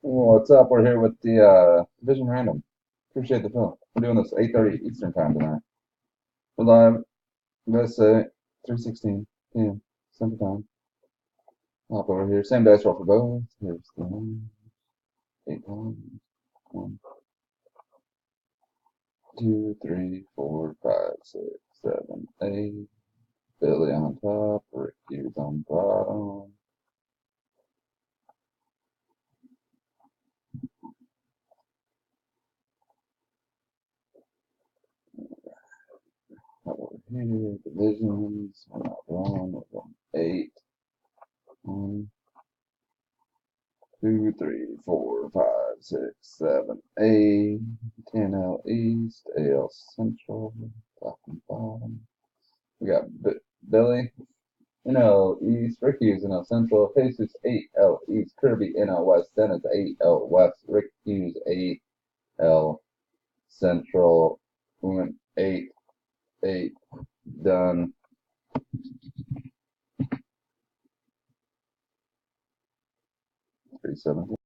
What's up? We're here with the Division Random. Appreciate the film. We're doing this 8:30 Eastern time tonight. We're live. Let's say 3:16 p.m. Central Time. Hop over here. Same dice roll for both. Here's the 8 times. 1, 2, 3, 4, 5, 6, 7, 8. Billy on top. Rick Hughes on bottom. Over here. Divisions. We're not wrong. We're on 8. 1, 2, 3, 4, 5, 6, 7, 8. 10L East, AL Central, top and bottom. We got Billy, NL East, Rick Hughes, NL Central, Jesus 8L East, Kirby, NL West, Dennis 8L West, Rick Hughes 8L Central. We went 8, 8, done. 317.